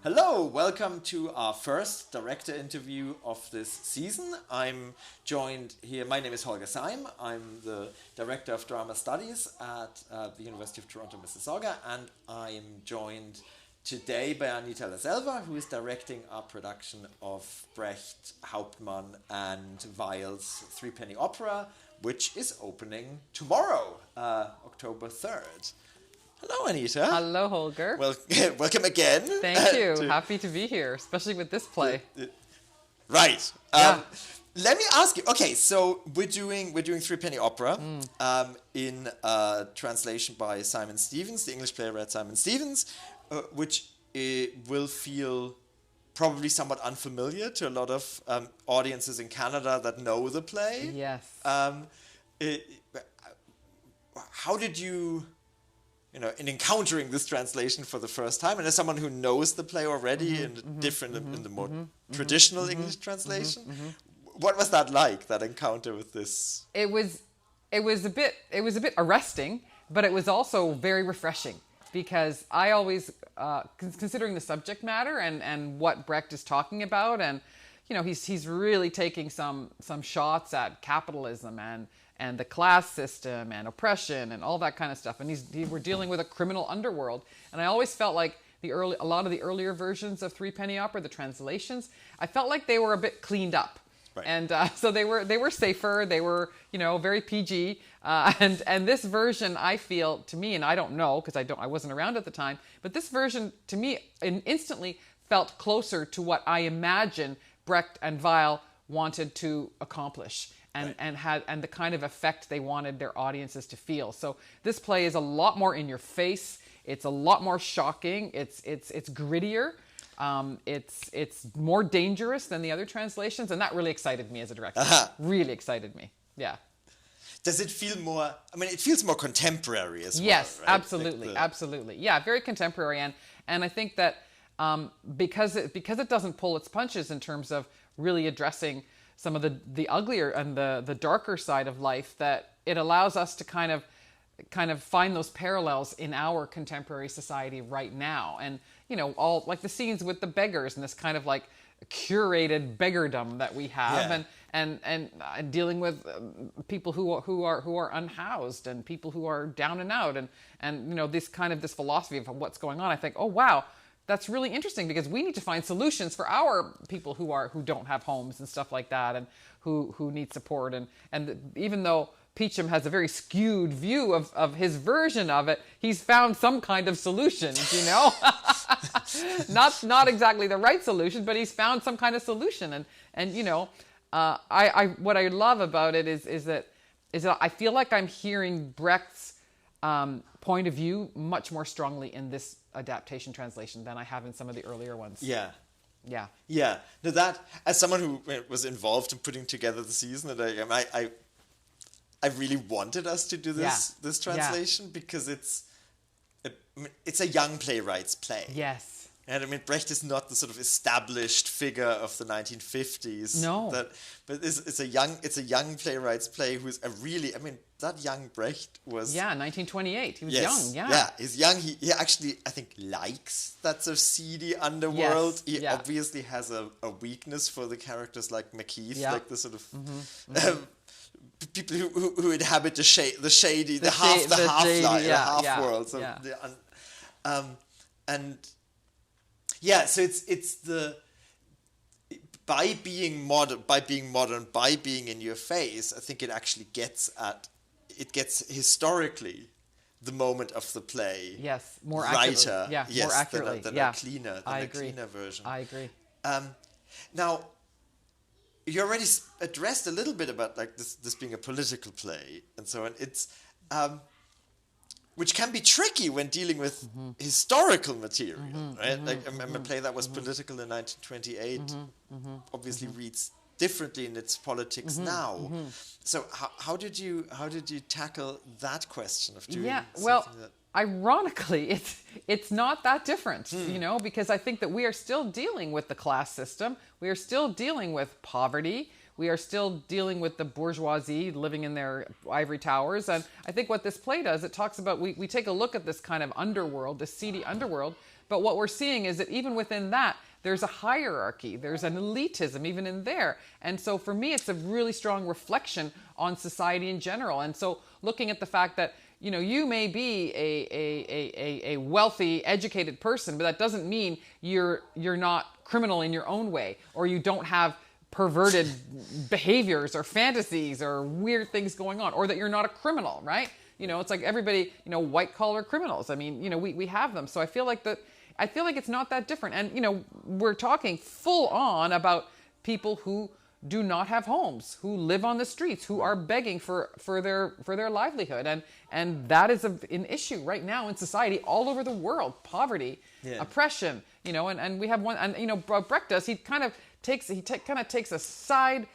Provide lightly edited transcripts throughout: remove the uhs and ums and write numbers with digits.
Hello, welcome to our first director interview of this season. I'm joined here, my name is Holger Seim. I'm the Director of Drama Studies at the University of Toronto, Mississauga, and I'm joined today by Anita Selva, who is directing our production of Brecht, Hauptmann and Weill's Threepenny Opera, which is opening tomorrow, October 3rd. Hello, Anita. Hello, Holger. Well, welcome again. Thank you. Happy to be here, especially with this play. Right. Yeah. Let me ask you. Okay, so we're doing Threepenny Opera in translation by Simon Stevens, the English playwright Simon Stevens, which will feel probably somewhat unfamiliar to a lot of audiences in Canada that know the play. Yes. How did you, in encountering this translation for the first time, and as someone who knows the play already in the more traditional English translation, what was that like? That encounter with this? It was a bit arresting, but it was also very refreshing because I always, considering the subject matter and what Brecht is talking about, and he's really taking some shots at capitalism and the class system and oppression and all that kind of stuff. And we're dealing with a criminal underworld. And I always felt like a lot of the earlier versions of Threepenny Opera, the translations, I felt like they were a bit cleaned up. Right. And so they were safer. They were, very PG. And this version, I feel, to me, and I don't know because I wasn't around at the time, but this version to me instantly felt closer to what I imagine Brecht and Weill wanted to accomplish. And the kind of effect they wanted their audiences to feel. So this play is a lot more in your face. It's a lot more shocking. It's grittier. It's more dangerous than the other translations, and that really excited me as a director. Really excited me. Yeah. Does it feel more? I mean, it feels more contemporary as well. Yes, right? absolutely, absolutely. Yeah, very contemporary, and I think that because it doesn't pull its punches in terms of really addressing some of the uglier and the darker side of life, that it allows us to kind of find those parallels in our contemporary society right now. And, all like the scenes with the beggars and this kind of like curated beggardom that we have, and dealing with people who are unhoused and people who are down and out, and this philosophy of what's going on. I think, oh, wow. That's really interesting because we need to find solutions for our people who don't have homes and stuff like that, and who need support. And even though Peachum has a very skewed view of his version of it, he's found some kind of solutions, not exactly the right solution, but he's found some kind of solution. And what I love about it is that I feel like I'm hearing Brecht's point of view much more strongly in this adaptation translation than I have in some of the earlier ones. Yeah. Yeah. Now that, as someone who was involved in putting together the season, I really wanted us to do this translation because it's a young playwright's play. Yes. And Brecht is not the sort of established figure of the 1950s. No. But it's a young playwright's play who's that young Brecht was... Yeah, 1928. He was young, yeah. Yeah, he's young. He actually, I think, likes that sort of seedy underworld. Yes, he obviously has a weakness for the characters like McKeith, like the sort of... people who inhabit the shady, the half world. So so it's by being modern, by being in your face, I think it actually gets historically the moment of the play. Yes, more brighter. Accurately. More accurately. Than a cleaner version. I agree. Now, you already addressed a little bit about this being a political play and so on. It's which can be tricky when dealing with historical material, right? A play that was political in 1928 obviously reads differently in its politics now. So how did you tackle that question of doing something that... Ironically, it's not that different, because I think that we are still dealing with the class system. We are still dealing with poverty. We are still dealing with the bourgeoisie living in their ivory towers. And I think what this play does, it talks about, we take a look at this kind of underworld, this seedy underworld, But what we're seeing is that even within that, there's a hierarchy, there's an elitism even in there. And so for me, it's a really strong reflection on society in general. And so looking at the fact that, you know, you may be a wealthy, educated person, but that doesn't mean you're not criminal in your own way, or you don't have perverted behaviors or fantasies or weird things going on, or that you're not a criminal, right? You know, it's like everybody, you know, white collar criminals. I mean, you know, we have them. So I feel like it's not that different. And, you know, we're talking full on about people who do not have homes, who live on the streets, who are begging for their livelihood. And that is an issue right now in society all over the world. Poverty, oppression, you know, and we have one, and, you know, Brecht does, he kind of takes a side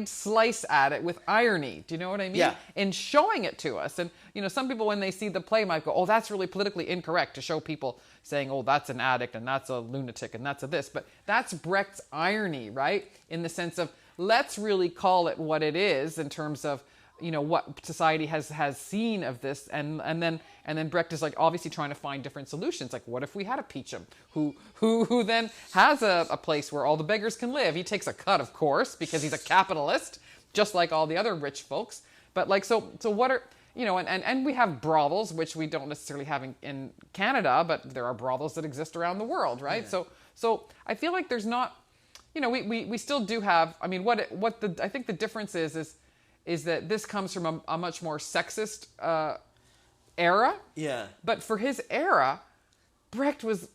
slice at it with irony. Do you know what I mean? Yeah. In showing it to us. And, you know, some people when they see the play might go, oh, that's really politically incorrect, to show people saying, oh, that's an addict and that's a lunatic and that's a this. But that's Brecht's irony, right? In the sense of, let's really call it what it is in terms of, you know, what society has seen of this. And then Brecht is like obviously trying to find different solutions. Like, what if we had a Peachum who then has a place where all the beggars can live? He takes a cut, of course, because he's a capitalist, just like all the other rich folks. But like, so what are, you know, and we have brothels, which we don't necessarily have in Canada, but there are brothels that exist around the world, right? Yeah. So I feel like there's not, you know, we still do have, I mean, I think the difference is that this comes from a much more sexist era. Yeah. But for his era, Brecht was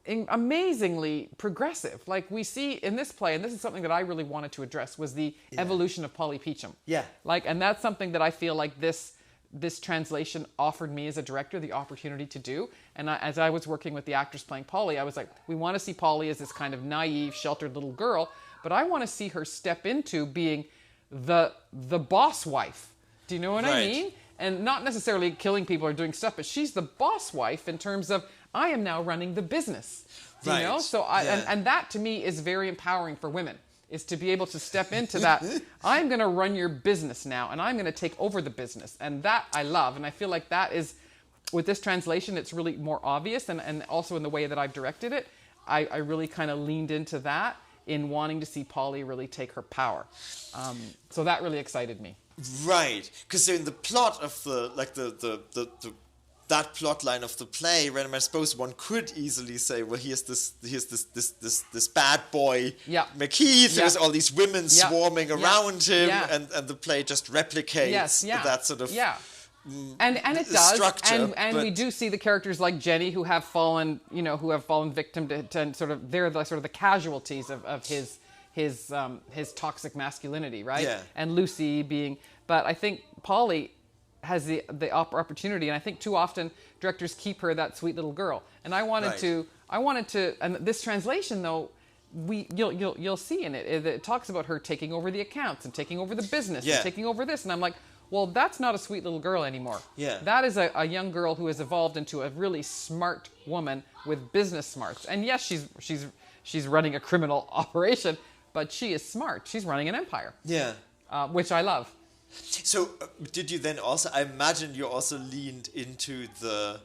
amazingly progressive. Like we see in this play, and this is something that I really wanted to address, was the evolution of Polly Peachum. Yeah. Like, and that's something that I feel like this translation offered me as a director the opportunity to do. And as I was working with the actors playing Polly, I was like, we want to see Polly as this kind of naive, sheltered little girl, but I want to see her step into being the boss wife. Do you know what I mean? And not necessarily killing people or doing stuff, but she's the boss wife in terms of, I am now running the business. Do you know? So and that to me is very empowering for women, is to be able to step into that. I'm going to run your business now, and I'm going to take over the business. And that I love. And I feel like that is, with this translation, it's really more obvious. And also in the way that I've directed it, I really kind of leaned into that in wanting to see Polly really take her power. So that really excited me. Right. Because in the plot of that plot line of the play, right? I suppose one could easily say, well, here's this bad boy, McKeith. There's all these women swarming around him, and the play just replicates that sort of and it does structure. And we do see the characters like Jenny who have fallen victim to sort of, they're the sort of the casualties of his toxic masculinity, right? Yeah. And Lucy being, but I think Polly has the opportunity, and I think too often directors keep her that sweet little girl. And I wanted to, and this translation though, you'll see in it, it talks about her taking over the accounts and taking over the business and taking over this, and I'm like, well, that's not a sweet little girl anymore. Yeah. That is a young girl who has evolved into a really smart woman with business smarts. And yes, she's running a criminal operation, but she is smart. She's running an empire. Yeah. Which I love. So did you then also, I imagine you also leaned into the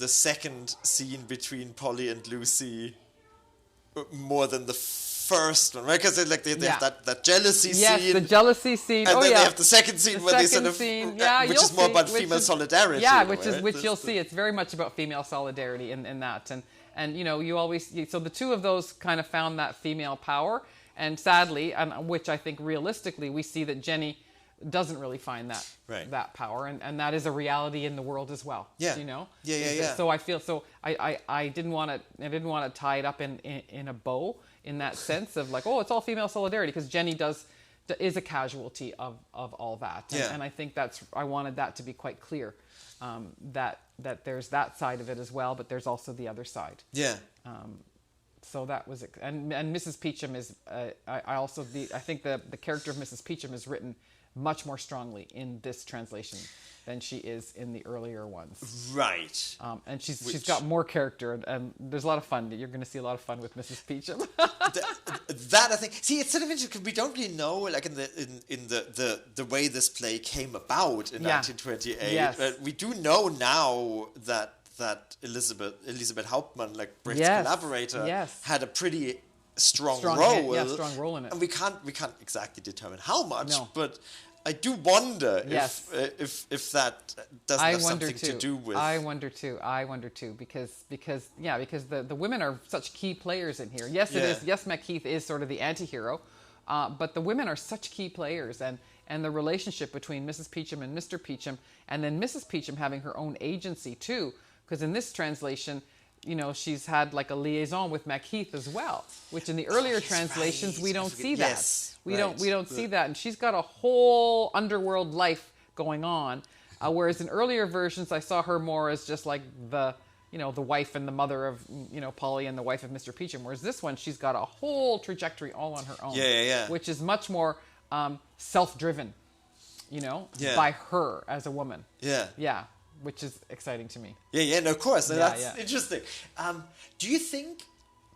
second scene between Polly and Lucy more than the first one, right? Because they have that jealousy scene. Yes, the jealousy scene. And then they have the second scene where they sort of, which is more about female solidarity. Yeah, which you'll see. It's very much about female solidarity in that. And you know, you always, so the two of those kind of found that female power. And sadly, and which I think realistically, we see that Jenny doesn't really find that power, and that is a reality in the world as well. Yeah, you know. Yeah. So I feel I didn't want to tie it up in a bow in that sense of like, oh, it's all female solidarity, because Jenny is a casualty of all that. And I think I wanted that to be quite clear, that there's that side of it as well, but there's also the other side. Yeah. So that was it. And Mrs. Peachum is I think the character of Mrs. Peachum is written much more strongly in this translation than she is in the earlier ones. Right. And she's got more character, and there's a lot of fun. You're going to see a lot of fun with Mrs. Peachum. that I think. See, it's sort of interesting because we don't really know, like in the way this play came about in 1928. Yes. We do know now that Elisabeth Hauptmann, like Brecht's Yes, collaborator, yes. had a pretty strong Strong role in it. and we can't exactly determine how much, No. but I do wonder Yes. if that doesn't have something to do with. I wonder too, because the women are such key players in here. Yes, it is. Yes, Macheath is sort of the anti-hero, but the women are such key players, and the relationship between Mrs. Peachum and Mr. Peachum, and then Mrs. Peachum having her own agency too, because in this translation, you know, she's had like a liaison with Macheath as well, which in the earlier translations we don't see that. We don't see that, and she's got a whole underworld life going on, whereas in earlier versions I saw her more as just like the wife and the mother of Polly and the wife of Mr. Peachum, whereas this one she's got a whole trajectory all on her own, which is much more self-driven, by her as a woman. Which is exciting to me. No, of course. That's interesting. Do you think...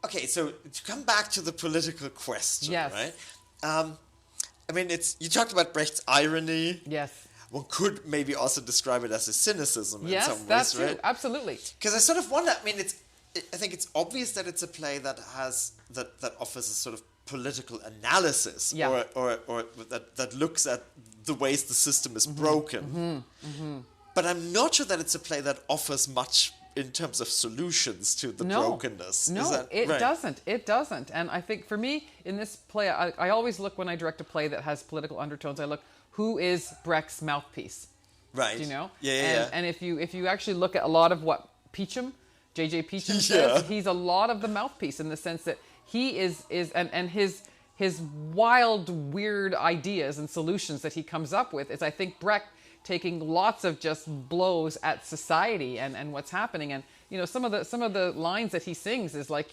Okay, so to come back to the political question, right? I mean, you talked about Brecht's irony. Yes. One could maybe also describe it as a cynicism in some ways, that's right? true. Absolutely. Because I sort of wonder, I mean, I think it's obvious that it's a play that offers a sort of political analysis, or that looks at the ways the system is broken. But I'm not sure that it's a play that offers much in terms of solutions to the brokenness. No, it doesn't. It doesn't. And I think for me, in this play, I always look, when I direct a play that has political undertones, I look, who is Brecht's mouthpiece? Right. And if you actually look at a lot of what J.J. Peachum says, he's a lot of the mouthpiece, in the sense that he is and his wild, weird ideas and solutions that he comes up with is, I think, Brecht taking lots of just blows at society and what's happening. And some of the lines that he sings is like,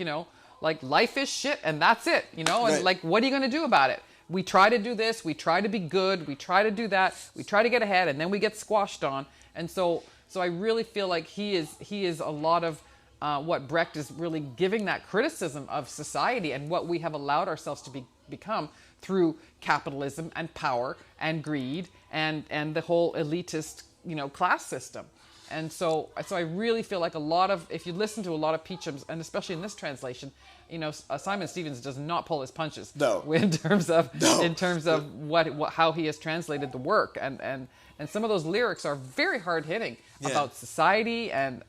like life is shit and that's it, and like, what are you going to do about it? We try to do this, we try to be good, we try to do that, we try to get ahead, and then we get squashed on. And so I really feel like he is a lot of what Brecht is really giving, that criticism of society and what we have allowed ourselves to become through capitalism and power and greed and the whole elitist class system. And so I really feel like if you listen to a lot of Peachum's, and especially in this translation, Simon Stevens does not pull his punches. No. In terms of how he has translated the work, and some of those lyrics are very hard hitting about society and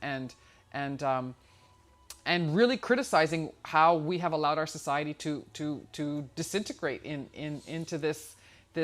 really criticizing how we have allowed our society to disintegrate into this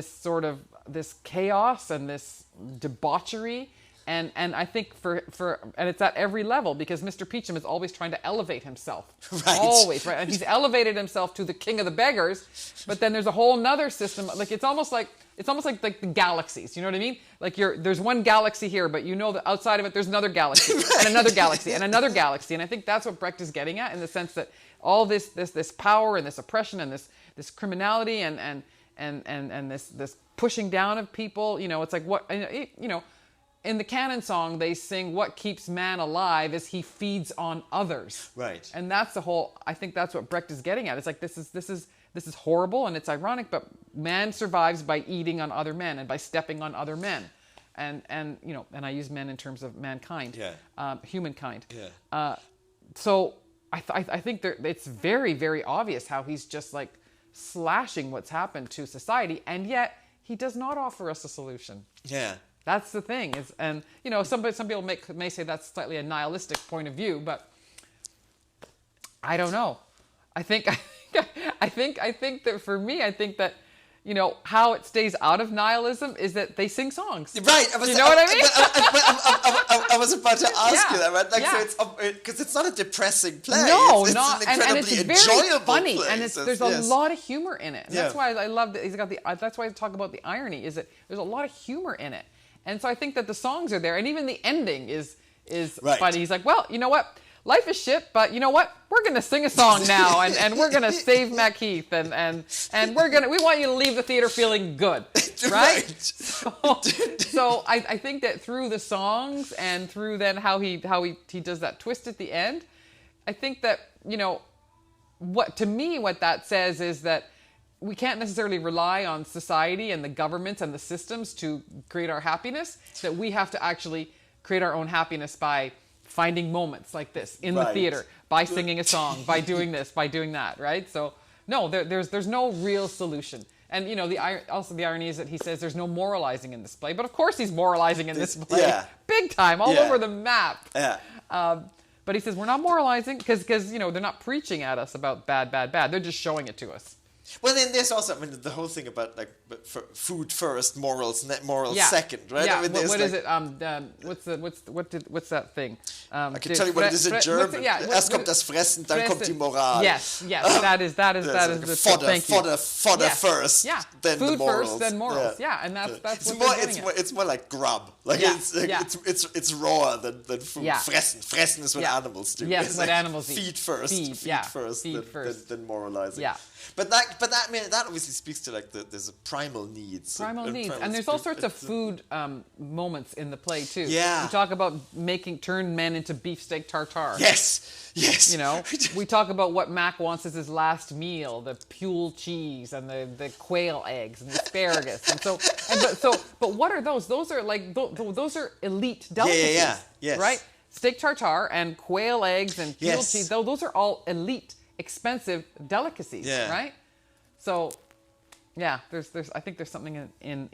sort of this chaos and this debauchery. And I think and it's at every level, because Mr. Peachum is always trying to elevate himself. Right. Always, right? And he's elevated himself to the king of the beggars, but then there's a whole nother system. Like it's almost like the galaxies. You know what I mean? Like there's one galaxy here, but that outside of it there's another galaxy and another galaxy and another galaxy. And I think that's what Brecht is getting at, in the sense that all this power and this oppression and this criminality and this pushing down of people. It's like what in the canon song, they sing, "What keeps man alive is he feeds on others." Right. And that's I think that's what Brecht is getting at. It's like, this is horrible and it's ironic, but man survives by eating on other men and by stepping on other men. And I use men in terms of mankind, humankind. Yeah. So I think it's very, very obvious how he's just like slashing what's happened to society, and yet he does not offer us a solution. Yeah. That's the thing. Some people may say that's slightly a nihilistic point of view, but I don't know. I think that for me, I think that how it stays out of nihilism is that they sing songs. Right. What I mean? I was about to ask you that, right? Like, so it's because it's not a depressing play. No, it's not, an incredibly and it's very enjoyable funny, play. and there's a lot of humor in it. And that's why I love that. That's why I talk about the irony, is that there's a lot of humor in it. And so I think that the songs are there, and even the ending is funny. He's like, well, you know what? Life is shit, but you know what? We're going to sing a song now, and we're going to save Macheath, and we want you to leave the theater feeling good, right? So I think that through the songs and through then how he does that twist at the end, I think that what that says is that we can't necessarily rely on society and the governments and the systems to create our happiness, that we have to actually create our own happiness by finding moments like this in the theater by singing a song, by doing this, by doing that, right? So no, there's no real solution. And you know, the irony is that he says there's no moralizing in this play, but of course he's moralizing in this play, big time, all over the map. But he says we're not moralizing because you know they're not preaching at us about bad. They're just showing it to us. Well, then there's also, I mean, the whole thing about like food first, morals second, right? Yeah. I mean, what is it? What's that thing? I can tell you what it is in German. Erst kommt das Fressen, dann kommt die Moral. Yes. That is the fodder first, then food the morals. First, then morals. Yeah, and that's it's more like grub. Like it's rawer than food. Yeah. Fressen is what animals do. Yes, what animals eat. Feed first, then moralizing. Yeah. But that obviously speaks to like there's a primal needs. And there's all sorts of food moments in the play too. Yeah. We talk about turn men into beefsteak tartare. Yes. You know, we talk about what Mac wants as his last meal: the Pule cheese and the quail eggs and the asparagus. But what are those? Those are like those are elite delicacies. Yes. Right? Steak tartare and quail eggs and Pule cheese. Those are all elite, expensive delicacies, right? So, yeah, I think there's something in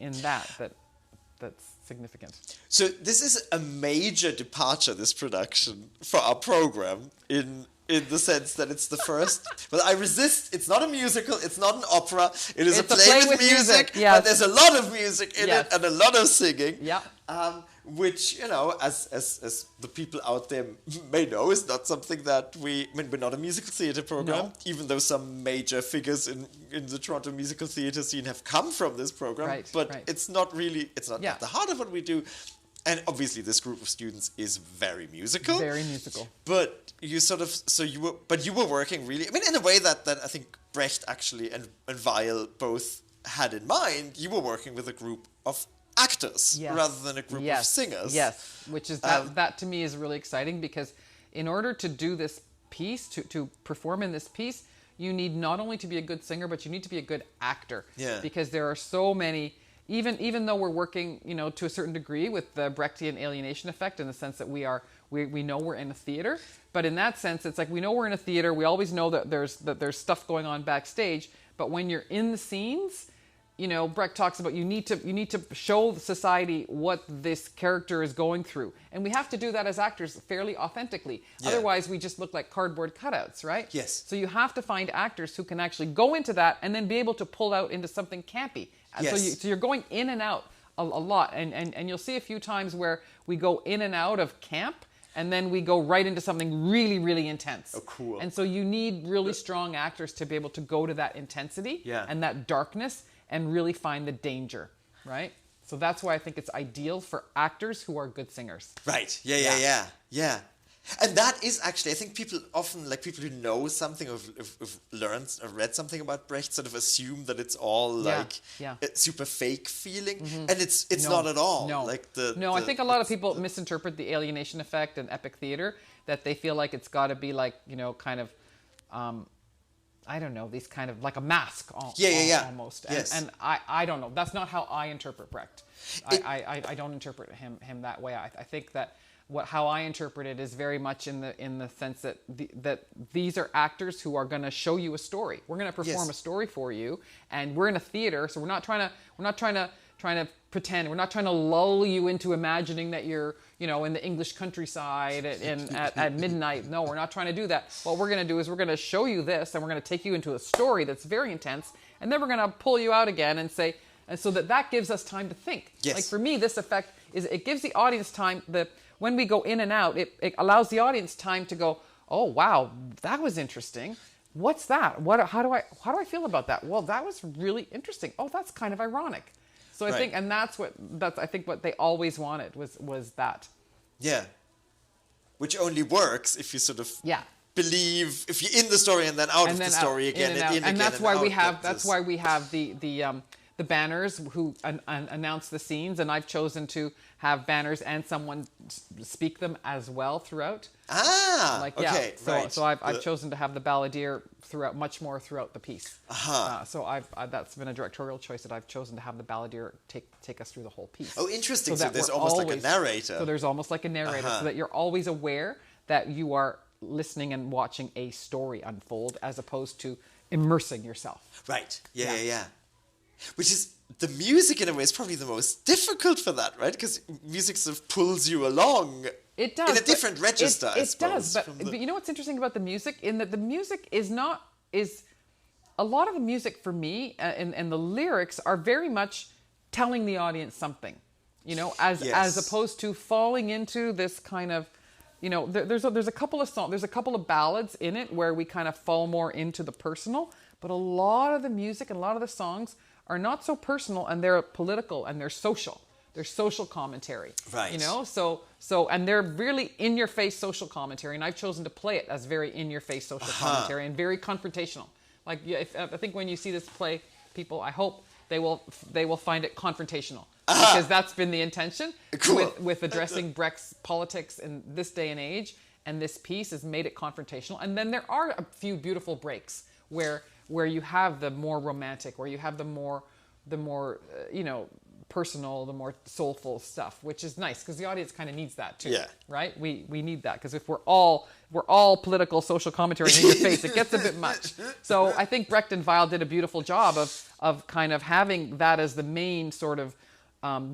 that's significant. So this is a major departure, this production, for our program in the sense that it's the first. Well, I resist. It's not a musical. It's not an opera. It's a play with music. Yes. But there's a lot of music in it and a lot of singing. Yeah. Which, you know, as the people out there may know, is not something that we're not a musical theatre program, even though some major figures in the Toronto musical theatre scene have come from this program. But it's not at the heart of what we do. And obviously this group of students is very musical. Very musical. But you were working really, I mean, in a way that I think Brecht actually and Weill both had in mind. You were working with a group of actors rather than a group of singers. Yes, which is that to me is really exciting, because in order to do this piece, to perform in this piece, you need not only to be a good singer, but you need to be a good actor. Yeah. Because there are so many, even though we're working, you know, to a certain degree with the Brechtian alienation effect, in the sense that we know we're in a theater, but in that sense, it's like we know we're in a theater. We always know that there's stuff going on backstage, but when you're in the scenes, you know, Brecht talks about you need to show society what this character is going through, and we have to do that as actors fairly authentically. Yeah. Otherwise, we just look like cardboard cutouts, right? Yes. So you have to find actors who can actually go into that and then be able to pull out into something campy. Yes. So you're going in and out a lot, and you'll see a few times where we go in and out of camp, and then we go right into something really, really intense. Oh, cool. And so you need really strong actors to be able to go to that intensity and that darkness, and really find the danger, right? So that's why I think it's ideal for actors who are good singers. Right. Yeah. And that is actually, I think people often, like people who know something, or learned or read something about Brecht, sort of assume that it's all like a super fake feeling, and it's not at all. No, like I think a lot of people misinterpret the alienation effect in epic theater, that they feel like it's got to be like, you know, kind of. I don't know, these kind of like a mask almost. Yes. And I don't know. That's not how I interpret Brecht. I don't interpret him that way. I think that how I interpret it is very much in the sense that that these are actors who are going to show you a story. We're going to perform a story for you, and we're in a theater, so we're not trying to pretend. We're not trying to lull you into imagining that you're, you know, in the English countryside at midnight. No, we're not trying to do that. What we're going to do is we're going to show you this, and we're going to take you into a story that's very intense, and then we're going to pull you out again and say, and so that gives us time to think. Yes. Like for me, this effect is it gives the audience time. When we go in and out, it allows the audience time to go, oh wow, that was interesting. What's that? How do I feel about that? Well, that was really interesting. Oh, that's kind of ironic. So I think, and that's I think what they always wanted was that. Yeah. Which only works if you sort of believe, if you're in the story and then out of the story again, and that's why we have the the banners who announce the scenes, and I've chosen to have banners and someone speak them as well throughout. Okay, right. So I've chosen to have the balladeer much more throughout the piece. So that's been a directorial choice, that I've chosen to have the balladeer take us through the whole piece. Oh, interesting. So there's almost like a narrator. So there's almost like a narrator, so that you're always aware that you are listening and watching a story unfold, as opposed to immersing yourself. Right. Yeah. Which is, the music in a way is probably the most difficult for that, right? Because music sort of pulls you along. It does. In a different register, I suppose. It does, but you know what's interesting about the music? In that the music is a lot of the music for me, and the lyrics are very much telling the audience something, as opposed to falling into this kind of, there's a couple of songs, there's a couple of ballads in it where we kind of fall more into the personal, but a lot of the music and a lot of the songs are not so personal, and they're political, and they're social. They're social commentary. Right. So and they're really in-your-face social commentary, and I've chosen to play it as very in-your-face social commentary and very confrontational. Like, I think when you see this play, people, I hope they will find it confrontational, because that's been the intention. Cool. with addressing Brecht's politics in this day and age, and this piece has made it confrontational. And then there are a few beautiful breaks where you have the more romantic, where you have the more personal, the more soulful stuff, which is nice, because the audience kind of needs that too. Yeah. Right? We need that, because if we're all political social commentary in your face, it gets a bit much. So I think Brecht and Weill did a beautiful job of kind of having that as the main sort of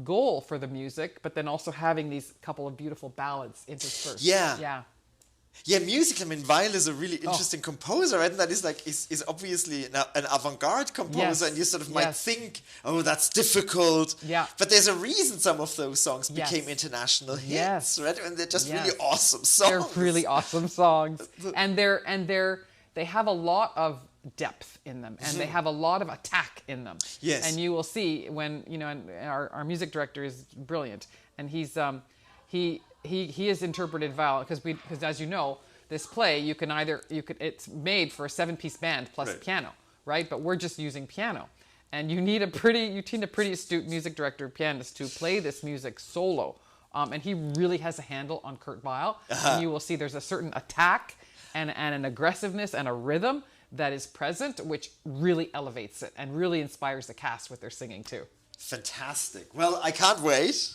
goal for the music, but then also having these couple of beautiful ballads interspersed. Yeah, music. I mean, Weill is a really interesting composer, right? And that is obviously an avant-garde composer, and you sort of might think, oh, that's difficult. Yeah. But there's a reason some of those songs became international hits, right? And they're just really awesome songs. They're really awesome songs, and they have a lot of depth in them, and they have a lot of attack in them. Yes. And you will see when and our music director is brilliant, and he has interpreted Weill, because as you know, this play it's made for a 7-piece band plus piano, right? But we're just using piano, and you need a pretty astute music director, pianist, to play this music solo, and he really has a handle on Kurt Weill. And you will see there's a certain attack and an aggressiveness and a rhythm that is present, which really elevates it and really inspires the cast with their singing too. Fantastic. Well, I can't wait.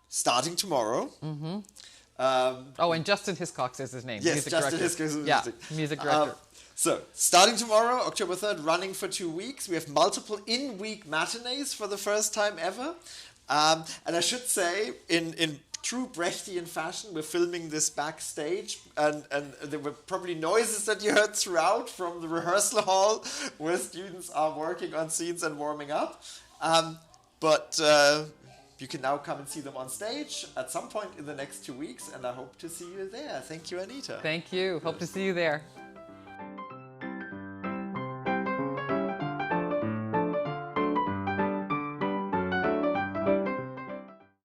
Starting tomorrow. Mm-hmm. And Justin Hiscox is his name. Yes, music Justin director. Hiscox is music director. So, starting tomorrow, October 3rd, running for 2 weeks. We have multiple in-week matinees for the first time ever. And I should say, in true Brechtian fashion, we're filming this backstage, and there were probably noises that you heard throughout from the rehearsal hall, where students are working on scenes and warming up. But you can now come and see them on stage at some point in the next 2 weeks, and I hope to see you there. Thank you, Anita. Thank you. Hope to see you there.